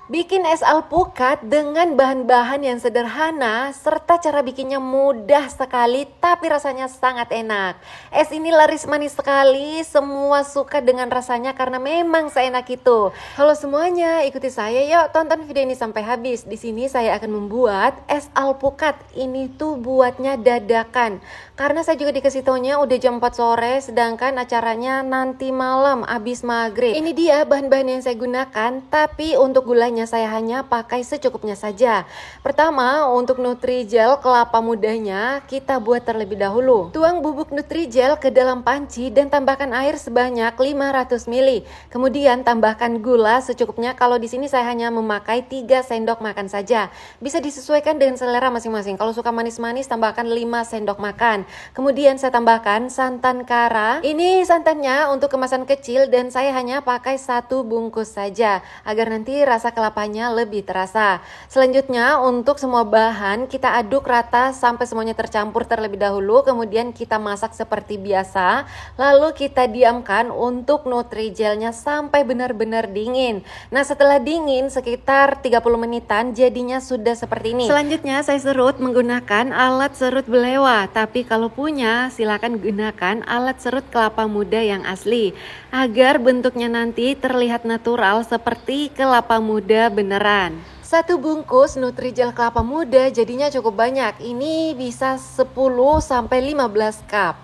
Bikin es alpukat dengan bahan-bahan yang sederhana serta cara bikinnya mudah sekali tapi rasanya sangat enak. Es ini laris manis sekali, semua suka dengan rasanya karena memang seenak itu. Halo semuanya, ikuti saya yuk tonton video ini sampai habis. Di sini saya akan membuat es alpukat. Ini tuh buatnya dadakan. Karena saya juga dikasih taunya udah jam 4 sore sedangkan acaranya nanti malam abis maghrib. Ini dia bahan-bahan yang saya gunakan, tapi untuk gulanya saya hanya pakai secukupnya saja. Pertama, untuk Nutrijel kelapa mudanya kita buat terlebih dahulu. Tuang bubuk Nutrijel ke dalam panci dan tambahkan air sebanyak 500 ml. Kemudian tambahkan gula secukupnya. Kalau di sini saya hanya memakai 3 sendok makan saja. Bisa disesuaikan dengan selera masing-masing. Kalau suka manis-manis tambahkan 5 sendok makan. Kemudian saya tambahkan santan kara. Ini santannya untuk kemasan kecil dan saya hanya pakai 1 bungkus saja agar nanti rasa kelapanya lebih terasa. Selanjutnya untuk semua bahan kita aduk rata sampai semuanya tercampur terlebih dahulu, kemudian kita masak seperti biasa, lalu kita diamkan untuk Nutrijelnya sampai benar-benar dingin. Nah setelah dingin sekitar 30 menitan jadinya sudah seperti ini. Selanjutnya saya serut menggunakan alat serut belewa, tapi kalau punya silakan gunakan alat serut kelapa muda yang asli agar bentuknya nanti terlihat natural seperti kelapa muda beneran. 1 bungkus Nutrijel kelapa muda jadinya cukup banyak. Ini bisa 10-15 cup.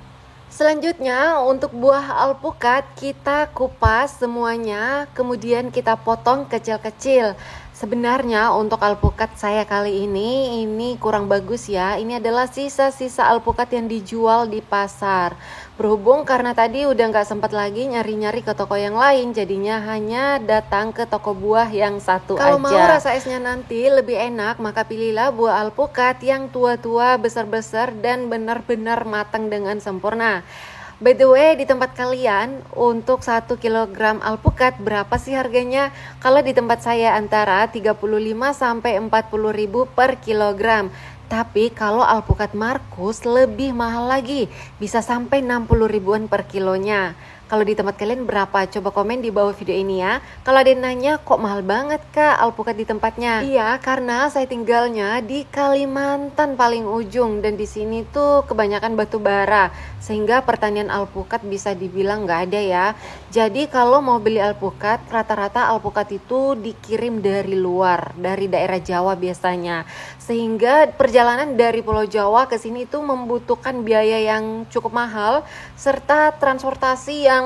Selanjutnya untuk buah alpukat kita kupas semuanya, kemudian kita potong kecil-kecil. Sebenarnya untuk alpukat saya kali ini kurang bagus ya. Ini adalah sisa-sisa alpukat yang dijual di pasar. Berhubung karena tadi udah nggak sempat lagi nyari-nyari ke toko yang lain, jadinya hanya datang ke toko buah yang satu aja. Kalau mau rasa esnya nanti lebih enak, maka pilihlah buah alpukat yang tua-tua, besar-besar dan benar-benar matang dengan sempurna. By the way, di tempat kalian untuk 1 kg alpukat berapa sih harganya? Kalau di tempat saya antara 35 sampai 40 ribu per kilogram. Tapi kalau alpukat Markus lebih mahal lagi, bisa sampai 60 ribuan per kilonya. Kalau di tempat kalian berapa? Coba komen di bawah video ini ya. Kalau ada yang nanya, kok mahal banget kak alpukat di tempatnya? Iya, karena saya tinggalnya di Kalimantan paling ujung dan di sini tuh kebanyakan batu bara, sehingga pertanian alpukat bisa dibilang nggak ada ya. Jadi kalau mau beli alpukat, rata-rata alpukat itu dikirim dari luar, dari daerah Jawa biasanya. Sehingga perjalanan dari Pulau Jawa ke sini itu membutuhkan biaya yang cukup mahal serta transportasi yang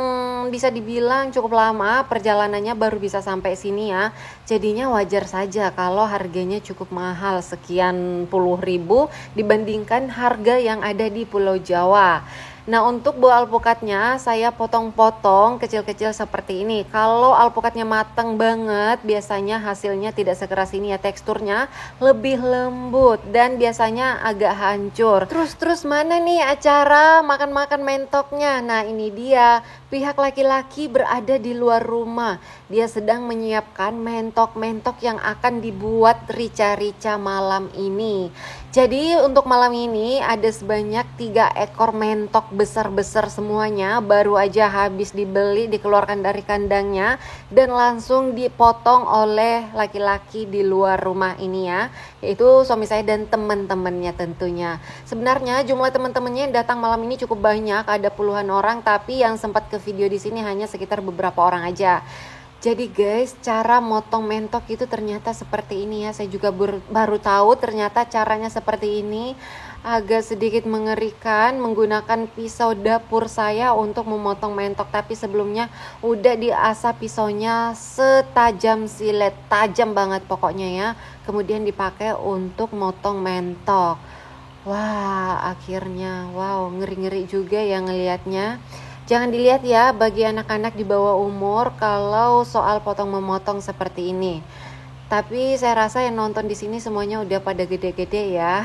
bisa dibilang cukup lama perjalanannya baru bisa sampai sini ya. Jadinya wajar saja kalau harganya cukup mahal, sekian puluh ribu dibandingkan harga yang ada di Pulau Jawa. Nah untuk buah alpukatnya saya potong-potong kecil-kecil seperti ini. Kalau alpukatnya matang banget biasanya hasilnya tidak sekeras ini ya, teksturnya lebih lembut dan biasanya agak hancur. Terus mana nih acara makan-makan mentoknya? Nah ini dia, pihak laki-laki berada di luar rumah. Dia sedang menyiapkan mentok-mentok yang akan dibuat rica-rica malam ini. Jadi untuk malam ini ada sebanyak 3 ekor mentok besar-besar semuanya, baru aja habis dibeli, dikeluarkan dari kandangnya dan langsung dipotong oleh laki-laki di luar rumah ini ya, yaitu suami saya dan teman-temannya tentunya. Sebenarnya jumlah teman-temannya yang datang malam ini cukup banyak, ada puluhan orang, tapi yang sempat ke video di sini hanya sekitar beberapa orang aja. Jadi guys, cara motong mentok itu ternyata seperti ini ya. Saya juga baru tahu ternyata caranya seperti ini. Agak sedikit mengerikan menggunakan pisau dapur saya untuk memotong mentok. Tapi sebelumnya udah diasah pisaunya setajam silet. Tajam banget pokoknya ya. Kemudian dipakai untuk motong mentok. Wah, akhirnya wow, ngeri-ngeri juga ya ngelihatnya. Jangan dilihat ya bagi anak-anak di bawah umur kalau soal potong-memotong seperti ini. Tapi saya rasa yang nonton di sini semuanya udah pada gede-gede ya.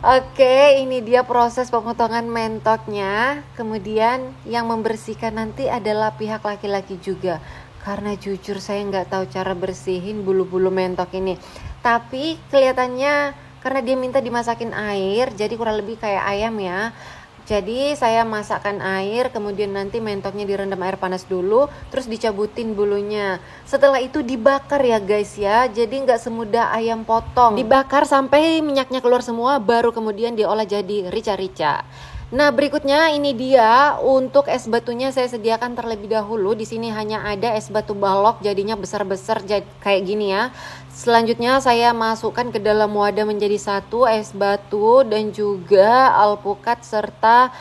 Oke, ini dia proses pemotongan mentoknya. Kemudian yang membersihkan nanti adalah pihak laki-laki juga. Karena jujur saya nggak tahu cara bersihin bulu-bulu mentok ini. Tapi kelihatannya karena dia minta dimasakin air, jadi kurang lebih kayak ayam ya. Jadi saya masakkan air, kemudian nanti mentoknya direndam air panas dulu, terus dicabutin bulunya. Setelah itu dibakar ya guys ya, jadi nggak semudah ayam potong. Dibakar sampai minyaknya keluar semua, baru kemudian diolah jadi rica-rica. Nah, berikutnya ini dia untuk es batunya saya sediakan terlebih dahulu. Di sini hanya ada es batu balok, jadinya besar-besar kayak gini ya. Selanjutnya saya masukkan ke dalam wadah menjadi satu es batu dan juga alpukat serta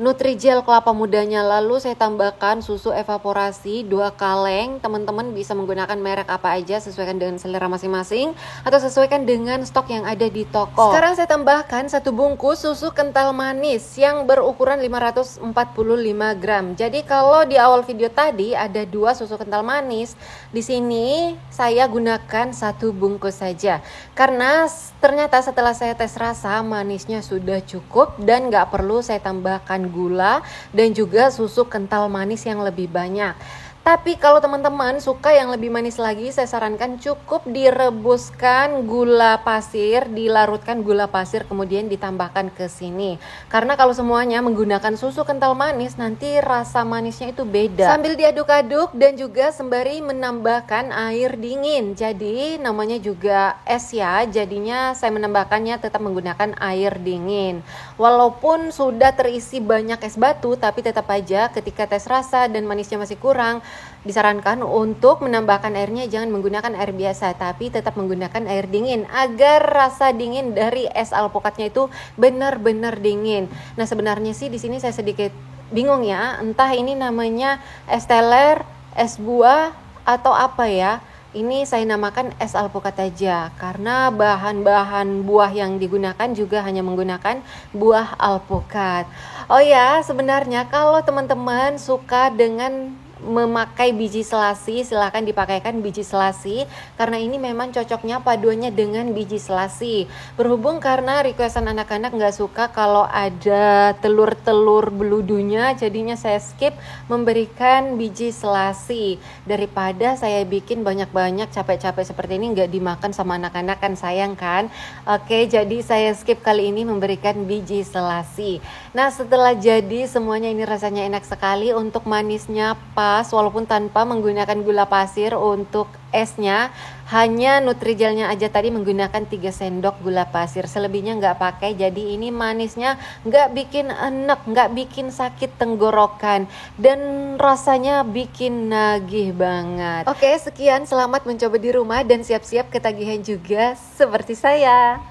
Nutrijel kelapa mudanya. Lalu saya tambahkan susu evaporasi 2 kaleng. Teman-teman bisa menggunakan merek apa aja sesuaikan dengan selera masing-masing atau sesuaikan dengan stok yang ada di toko. Sekarang saya tambahkan 1 bungkus susu kental manis yang berukuran 545 gram. Jadi kalau di awal video tadi ada 2 susu kental manis, di sini saya gunakan 1 bungkus saja. Karena ternyata setelah saya tes rasa manisnya sudah cukup dan nggak perlu saya tambahkan gula dan juga susu kental manis yang lebih banyak. Tapi kalau teman-teman suka yang lebih manis lagi, saya sarankan cukup direbuskan gula pasir, dilarutkan gula pasir kemudian ditambahkan ke sini. Karena kalau semuanya menggunakan susu kental manis, nanti rasa manisnya itu beda. Sambil diaduk-aduk dan juga sembari menambahkan air dingin. Jadi namanya juga es ya, jadinya saya menambahkannya tetap menggunakan air dingin. Walaupun sudah terisi banyak es batu, tapi tetap aja ketika tes rasa dan manisnya masih kurang, disarankan untuk menambahkan airnya jangan menggunakan air biasa, tapi tetap menggunakan air dingin agar rasa dingin dari es alpukatnya itu benar-benar dingin. Nah, sebenarnya sih di sini saya sedikit bingung ya, entah ini namanya es teler, es buah atau apa ya. Ini saya namakan es alpukat aja karena bahan-bahan buah yang digunakan juga hanya menggunakan buah alpukat. Oh ya, sebenarnya kalau teman-teman suka dengan memakai biji selasi, silahkan dipakaikan biji selasi karena ini memang cocoknya paduannya dengan biji selasi. Berhubung karena requestan anak-anak nggak suka kalau ada telur-telur beludunya, jadinya saya skip memberikan biji selasi. Daripada saya bikin banyak-banyak capek-capek seperti ini nggak dimakan sama anak-anak, kan sayang kan. Oke, jadi saya skip kali ini memberikan biji selasi. Nah, setelah jadi semuanya ini rasanya enak sekali. Untuk manisnya walaupun tanpa menggunakan gula pasir. Untuk esnya hanya Nutrijelnya aja tadi menggunakan 3 sendok gula pasir, selebihnya nggak pakai. Jadi ini manisnya nggak bikin enek, nggak bikin sakit tenggorokan, dan rasanya bikin nagih banget. Oke, sekian, selamat mencoba di rumah dan siap-siap ketagihan juga seperti saya.